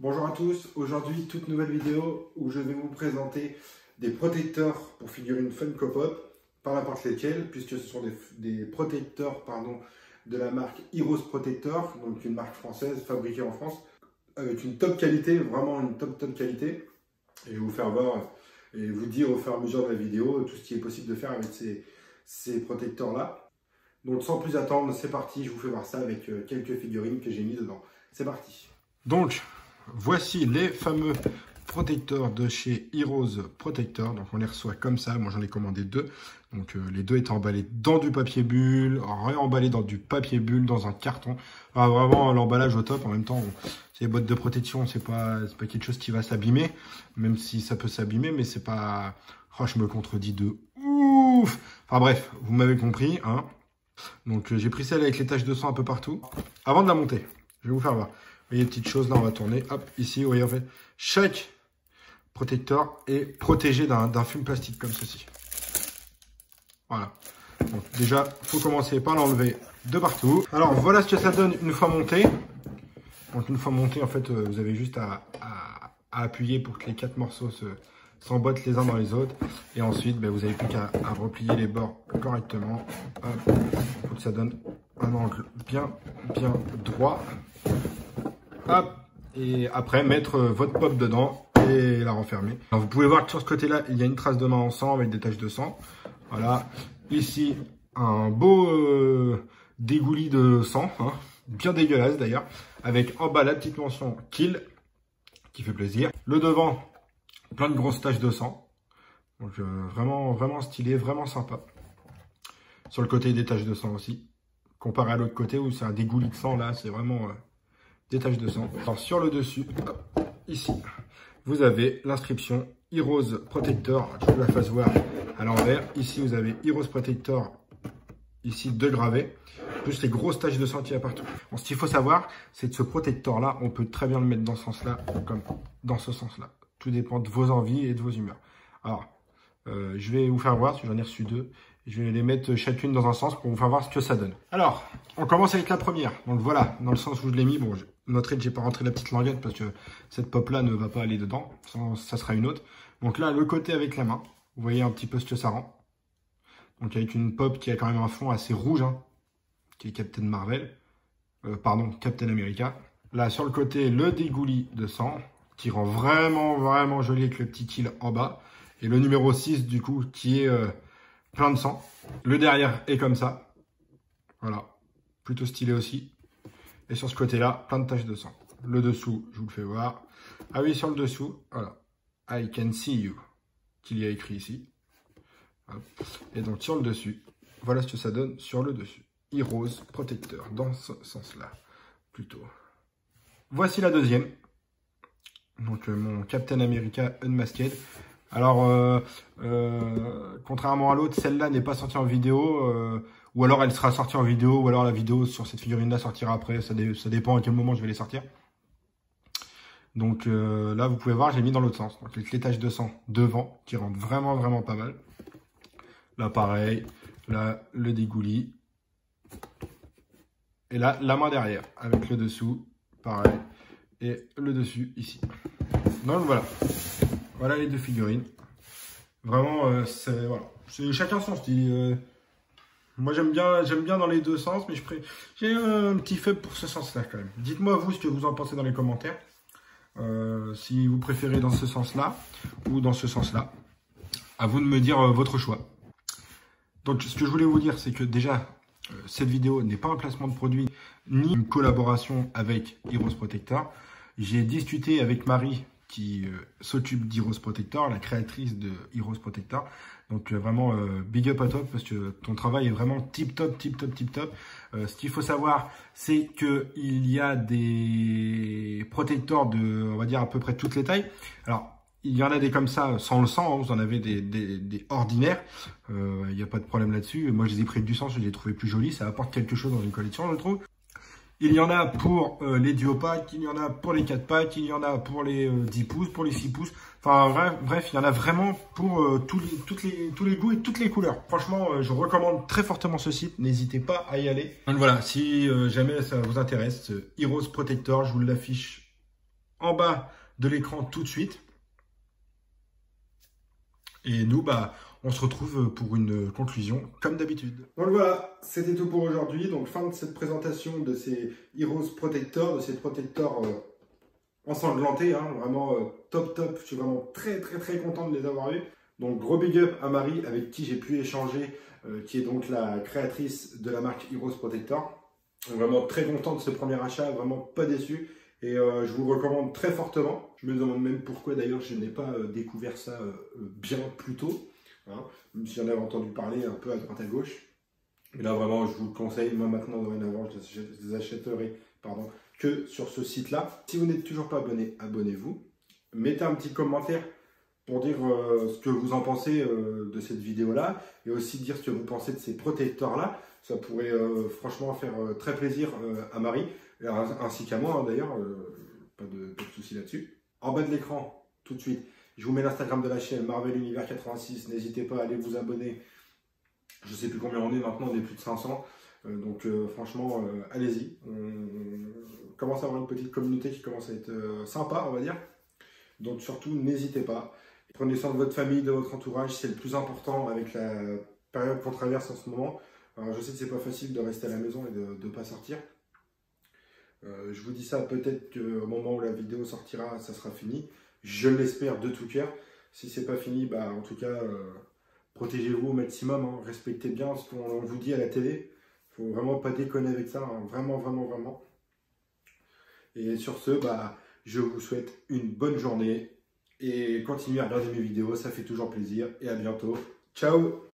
Bonjour à tous, aujourd'hui toute nouvelle vidéo où je vais vous présenter des protecteurs pour figurines Funko Pop, par n'importe lesquels, puisque ce sont des protecteurs de la marque Heroes Protector, donc une marque française fabriquée en France, avec une top qualité, vraiment une top qualité. Et je vais vous faire voir et vous dire au fur et à mesure de la vidéo tout ce qui est possible de faire avec ces protecteurs-là. Donc sans plus attendre, c'est parti, je vous fais voir ça avec quelques figurines que j'ai mis dedans. C'est parti. Donc, voici les fameux protecteurs de chez Heroes Protector. Donc on les reçoit comme ça, moi j'en ai commandé deux. Donc les deux étaient emballés dans du papier bulle, réemballés dans du papier bulle, dans un carton. Ah, vraiment l'emballage au top. En même temps, c'est les boîtes de protection, c'est pas quelque chose qui va s'abîmer. Même si ça peut s'abîmer, mais c'est pas... Oh, je me contredis de ouf. Enfin bref, vous m'avez compris, hein. Donc j'ai pris celle avec les taches de sang un peu partout. Avant de la monter, je vais vous faire voir. Vous voyez les petites choses là, on va tourner. Hop, ici, vous voyez en fait, chaque protecteur est protégé d'un film plastique comme ceci. Voilà. Donc déjà, il faut commencer par l'enlever de partout. Alors voilà ce que ça donne une fois monté. Donc une fois monté, en fait, vous avez juste à appuyer pour que les 4 morceaux s'emboîtent les uns dans les autres. Et ensuite, ben, vous n'avez plus qu'à replier les bords correctement. Hop, pour que ça donne un angle bien droit. Hop, et après mettre votre pop dedans et la refermer. Alors, vous pouvez voir que sur ce côté-là, il y a une trace de main en sang avec des taches de sang. Voilà. Ici, un beau dégoulis de sang, hein, bien dégueulasse d'ailleurs, avec en bas la petite mention Kill, qui fait plaisir. Le devant, plein de grosses taches de sang. Donc vraiment stylé, vraiment sympa. Sur le côté, des taches de sang aussi. Comparé à l'autre côté où c'est un dégoulis de sang, là, c'est vraiment des taches de sang. Alors sur le dessus, hop, ici, vous avez l'inscription Heroes Protector. Je vous la fasse voir à l'envers. Ici, vous avez Heroes Protector, ici, de gravé, plus les grosses taches de sang qu'il y a partout. Bon, ce qu'il faut savoir, c'est que ce protecteur-là, on peut très bien le mettre dans ce sens-là, comme dans ce sens-là. Tout dépend de vos envies et de vos humeurs. Alors, je vais vous faire voir, parce que j'en ai reçu deux. Je vais les mettre chacune dans un sens pour vous faire voir ce que ça donne. Alors, on commence avec la première. Donc voilà, dans le sens où je l'ai mis, bon, noterez que j'ai pas rentré la petite languette parce que cette pop-là ne va pas aller dedans. Ça sera une autre. Donc là, le côté avec la main, vous voyez un petit peu ce que ça rend. Donc avec une pop qui a quand même un fond assez rouge, hein, qui est Captain Marvel. Pardon, Captain America. Là, sur le côté, le dégoulis de sang, qui rend vraiment joli avec le petit kill en bas. Et le numéro 6, du coup, qui est plein de sang. Le derrière est comme ça. Voilà. Plutôt stylé aussi. Et sur ce côté-là, plein de taches de sang. Le dessous, je vous le fais voir. Ah oui, sur le dessous, voilà. I can see you. Qu'il y a écrit ici. Hop. Et donc, sur le dessus, voilà ce que ça donne sur le dessus. Heroes Protector, dans ce sens-là, plutôt. Voici la deuxième. Donc, mon Captain America Unmasked. Alors, contrairement à l'autre, celle-là n'est pas sortie en vidéo, ou alors elle sera sortie en vidéo, ou alors la vidéo sur cette figurine-là sortira après, ça dépend à quel moment je vais les sortir. Donc là, vous pouvez voir, j'ai mis dans l'autre sens, donc avec les taches de sang devant, qui rendent vraiment pas mal. Là, pareil, là, le dégoulis, et là, la main derrière, avec le dessous, pareil, et le dessus, ici. Donc voilà. Voilà les deux figurines. Vraiment, c'est voilà. Chacun son style. Moi, j'aime bien dans les deux sens, mais j'ai un petit faible pour ce sens-là quand même. Dites-moi, vous, ce que vous en pensez dans les commentaires. Si vous préférez dans ce sens-là ou dans ce sens-là. À vous de me dire votre choix. Donc, ce que je voulais vous dire, c'est que déjà, cette vidéo n'est pas un placement de produit, ni une collaboration avec Heroes Protector. J'ai discuté avec Marie, qui s'occupe d'Heroes Protector, la créatrice de Heroes Protector. Donc vraiment big up à toi parce que ton travail est vraiment tip top. Ce qu'il faut savoir, c'est qu'il y a des protecteurs de, on va dire, à peu près toutes les tailles. Alors, il y en a des comme ça, sans le sang, hein, vous en avez des ordinaires. Il n'y a pas de problème là-dessus. Moi, je les ai pris du sang, je les ai trouvés plus jolis. Ça apporte quelque chose dans une collection, je trouve. Il y en a pour les duo packs, il y en a pour les 4 packs, il y en a pour les 10 pouces, pour les 6 pouces. Enfin bref, il y en a vraiment pour tous les goûts et toutes les couleurs. Franchement, je recommande très fortement ce site. N'hésitez pas à y aller. Donc voilà, si jamais ça vous intéresse, Heroes Protector, je vous l'affiche en bas de l'écran tout de suite. Et nous, on se retrouve pour une conclusion comme d'habitude. Donc voilà, c'était tout pour aujourd'hui. Donc fin de cette présentation de ces Heroes Protector, de ces protecteurs ensanglantés, hein, vraiment top. Je suis vraiment très content de les avoir eus. Donc gros big up à Marie avec qui j'ai pu échanger, qui est donc la créatrice de la marque Heroes Protector. Donc, vraiment très content de ce premier achat, vraiment pas déçu. Et je vous le recommande très fortement. Je me demande même pourquoi d'ailleurs je n'ai pas découvert ça bien plus tôt. Hein, même si j'en avais entendu parler un peu à droite à gauche. Mais là vraiment je vous le conseille. Moi maintenant dorénavant je les achèterai que sur ce site-là. Si vous n'êtes toujours pas abonné, abonnez-vous. Mettez un petit commentaire pour dire ce que vous en pensez de cette vidéo-là. Et aussi dire ce que vous pensez de ces protecteurs-là. Ça pourrait franchement faire très plaisir à Marie. Ainsi qu'à moi, hein, d'ailleurs, pas de souci là-dessus. En bas de l'écran, tout de suite, je vous mets l'Instagram de la chaîne Marvel Univers 86. N'hésitez pas à aller vous abonner. Je ne sais plus combien on est maintenant, on est plus de 500. Donc franchement, allez-y. On commence à avoir une petite communauté qui commence à être sympa, on va dire. Donc surtout, n'hésitez pas. Prenez soin de votre famille, de votre entourage. C'est le plus important avec la période qu'on traverse en ce moment. Alors, je sais que c'est pas facile de rester à la maison et de ne pas sortir. Je vous dis ça, peut-être qu'au moment où la vidéo sortira, ça sera fini. Je l'espère de tout cœur. Si c'est pas fini, en tout cas, protégez-vous au maximum. Hein. Respectez bien ce qu'on vous dit à la télé. Il ne faut vraiment pas déconner avec ça. Hein. Vraiment. Et sur ce, je vous souhaite une bonne journée. Et continuez à regarder mes vidéos, ça fait toujours plaisir. Et à bientôt. Ciao!